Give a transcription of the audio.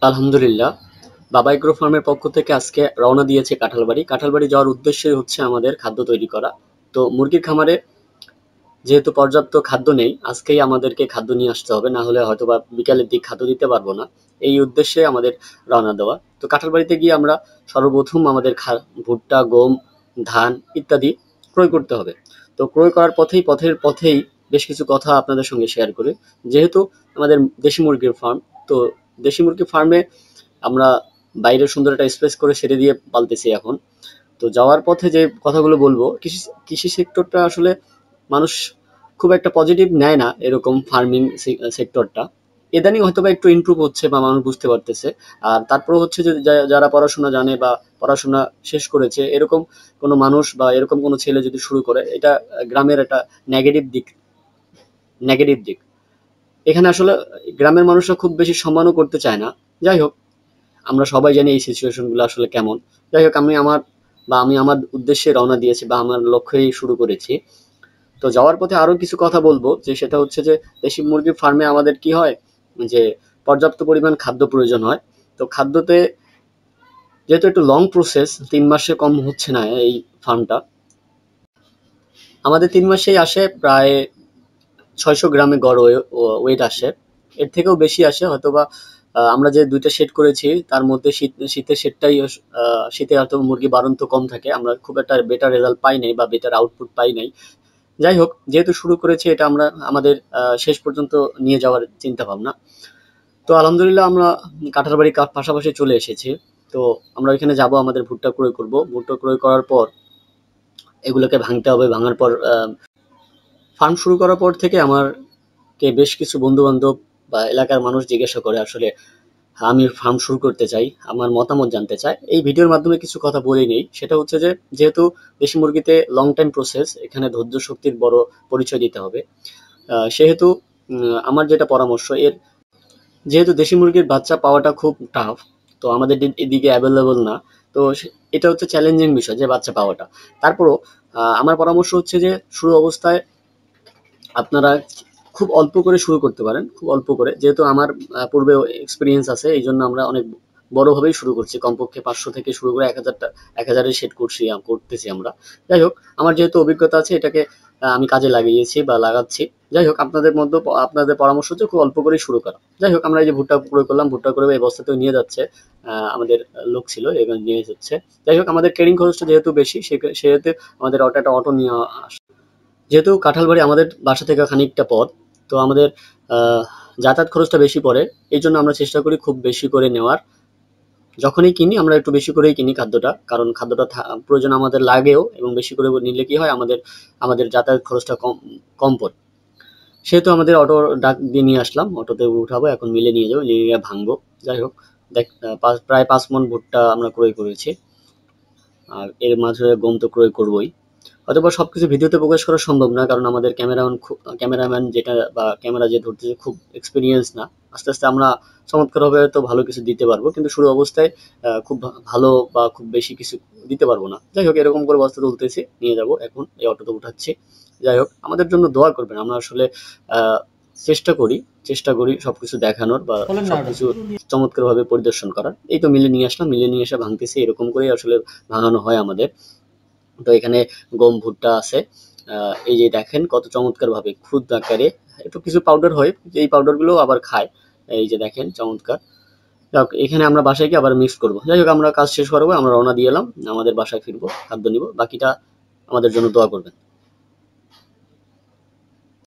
আলহামদুলিল্লাহ। বাবা এগ্রো ফার্মের পক্ষ থেকে আজকে রওনা দিয়েছে কাঁঠালবাড়ি। কাঁঠালবাড়ি যাওয়ার উদ্দেশ্যই হচ্ছে আমাদের খাদ্য তৈরি করা। তো মুরগির খামারে যেহেতু পর্যাপ্ত খাদ্য নেই, আজকেই আমাদেরকে খাদ্য নিয়ে আসতে হবে, না হলে হয়তোবা বিকালের দিক খাদ্য দিতে পারবো না। এই উদ্দেশ্যে আমাদের রওনা দেওয়া। তো কাঁঠালবাড়িতে গিয়ে আমরা সর্বপ্রথম আমাদের ভুট্টা, গম, ধান ইত্যাদি ক্রয় করতে হবে। তো ক্রয় করার পথেই বেশ কিছু কথা আপনাদের সঙ্গে শেয়ার করি। যেহেতু আমাদের দেশি মুরগির ফার্ম, তো দেশি মুরগির ফার্মে আমরা বাইরে সুন্দর একটা স্পেস করে সেরে দিয়ে পালতেছি এখন। তো যাওয়ার পথে যে কথাগুলো বলবো, কৃষি কৃষি সেক্টরটা আসলে মানুষ খুব একটা পজিটিভ নেয় না, এরকম ফার্মিং সেক্টরটা ইদানিং হয়তোবা একটু ইমপ্রুভ হচ্ছে বা মানুষ বুঝতে পারতেছে। আর তারপরে হচ্ছে যে যারা পড়াশোনা জানে বা পড়াশোনা শেষ করেছে এরকম কোনো মানুষ বা এরকম কোনো ছেলে যদি শুরু করে, এটা গ্রামের একটা নেগেটিভ দিক। এখানে আসলে গ্রামের মানুষরা খুব বেশি সম্মানও করতে চায় না। যাই হোক, আমরা সবাই জানি এই সিচুয়েশন গুলো আসলে কেমন। যাই হোক, আমি আমার উদ্দেশ্যে রওনা দিয়েছি বা আমার লক্ষ্যেই শুরু করেছি। তো যাওয়ার পথে আরো কিছু কথা বলবো, যে সেটা হচ্ছে যে দেশি মুরগির ফার্মে আমাদের কি হয়, যে পর্যাপ্ত পরিমাণ খাদ্য প্রয়োজন হয়। তো খাদ্যতে যেহেতু একটু লং প্রসেস, 3 মাসে কম হচ্ছে না এই ফার্মটা। আমাদের 3 মাসেই আসে প্রায় 600 গ্রামে গড় ওয়েট আসে। এর থেকেও বেশি আসে হয়তোবা। আমরা যে 2টা শেড করেছি তার মধ্যে শীতের শেডটাই, শীতে হয়তো মুরগি বাড়ন্ত কম থাকে, আমরা খুব একটা বেটার রেজাল্ট পাই নাই বা বেটার আউটপুট পাই নাই। যাই হোক, যেহেতু শুরু করেছি, এটা আমরা আমাদের শেষ পর্যন্ত নিয়ে যাওয়ার চিন্তা ভাবনা। তো আলহামদুলিল্লাহ আমরা কাঁঠালবাড়ির পাশাপাশি চলে এসেছি। তো আমরা ওইখানে যাব, আমাদের ভুট্টা ক্রয় করব। ভুট্টা ক্রয় করার পর এগুলোকে ভাঙতে হবে। ভাঙার পর ফার্ম শুরু করার পর থেকে আমারকে বেশ কিছু বন্ধু বান্ধব বা এলাকার মানুষ জিজ্ঞাসা করে আসলে আমি ফার্ম শুরু করতে চাই, আমার মতামত জানতে চায়। এই ভিডিওর মাধ্যমে কিছু কথা বলে নেই, সেটা হচ্ছে যে যেহেতু দেশি মুরগিতে লং টাইম প্রসেস, এখানে ধৈর্য শক্তির বড় পরিচয় দিতে হবে। সেহেতু আমার যেটা পরামর্শ, যেহেতু দেশি মুরগির বাচ্চা পাওয়াটা খুব টাফ, তো আমাদের এদিকে অ্যাভেলেবল না। তো এটা হচ্ছে চ্যালেঞ্জিং বিষয় যে বাচ্চা পাওয়াটা। তারপরও আমার পরামর্শ হচ্ছে যে শুরু অবস্থায় আপনারা খুব অল্প করে শুরু করতে পারেন, খুব অল্প করে। যেহেতু আমার পূর্বে এক্সপিরিয়েন্স আছে, এই জন্য আমরা অনেক বড়ভাবেই শুরু করছি, কমপক্ষে 500 থেকে শুরু করে 1000এর সেট করতেছি আমরা। যাই হোক, আমার যেহেতু অভিজ্ঞতা আছে, এটাকে আমি কাজে লাগিয়েছি বা লাগাচ্ছি। যাই হোক, আপনাদের পরামর্শ হচ্ছে খুব অল্প করেই শুরু করা। যাই হোক, আমরা এই যে ভুট্টা ক্রয় করলাম, ভুট্টা করে এই বস্তাতেও নিয়ে যাচ্ছে। আমাদের লোক ছিল, এখানে নিয়ে যাচ্ছে। যাই হোক, আমাদের ট্রেডিং খরচটা যেহেতু বেশি, সেহেতু আমাদের একটা অটো নিয়ে যেহেতু কাঁঠালবাড়ি আমাদের বাসা থেকে খানিকটা পথ, তো আমাদের আহ, যাতায়াত খরচটা বেশি পড়ে। এই জন্য আমরা চেষ্টা করি খুব বেশি করে নেওয়ার। যখনই কিনি আমরা একটু বেশি করেই কিনি খাদ্যটা, কারণ খাদ্যটা প্রয়োজন আমাদের লাগেও, এবং বেশি করে নিলে কি হয়, আমাদের আমাদের যাতায়াত খরচটা কম কম পড়ে। সেহেতু আমাদের অটো ডাক দিয়ে নিয়ে আসলাম, অটোতে উঠাবো, এখন মিলে নিয়ে যাবো, নিয়ে ভাঙবো। যাই হোক, প্রায় 5 মণ ভুট্টা আমরা ক্রয় করেছি। আর এর মাঝে গম তো ক্রয় করবোই। হয়তোবা সবকিছু ভিডিওতে প্রকাশ করা সম্ভব না, কারণ আমাদের ক্যামেরাম্যান যেটা বা ক্যামেরা যে ধরতেছে খুব এক্সপিরিয়েন্স না। আস্তে আস্তে আমরা চমৎকারভাবে হয়তো ভালো কিছু দিতে পারবো, কিন্তু শুরু অবস্থায় খুব ভালো বা খুব বেশি কিছু দিতে পারবো না। যাই হোক, এরকম করে বস্তা তুলতেছি, নিয়ে যাব, এখন এই অটোতে উঠাচ্ছি। যাই হোক, আমাদের জন্য দোয়া করবেন। আমরা আসলে আহ, চেষ্টা করি সবকিছু দেখানোর বা সবকিছু চমৎকারভাবে পরিদর্শন করার। এই তো মিলে নিয়ে আসলাম, মিলে নিয়ে এসে ভাঙতেছি, এরকম করেই আসলে ভাঙানো হয় আমাদের। তো এখানে গম, ভুট্টা আছে। এই যে দেখেন কত চমৎকার ভাবে ক্ষুদ্র আকারে একটু কিছু পাউডার হয়, এই পাউডার গুলো আবার খায়। এই যে দেখেন চমৎকার। যাক, এখানে আমরা বাসায় গিয়ে আবার মিক্স করবো। যাই হোক, আমরা কাজ শেষ করবো, আমরা রওনা দিয়ে এলাম, আমাদের বাসায় ফিরবো, খাদ্য নিব। বাকিটা আমাদের জন্য দোয়া করবেন।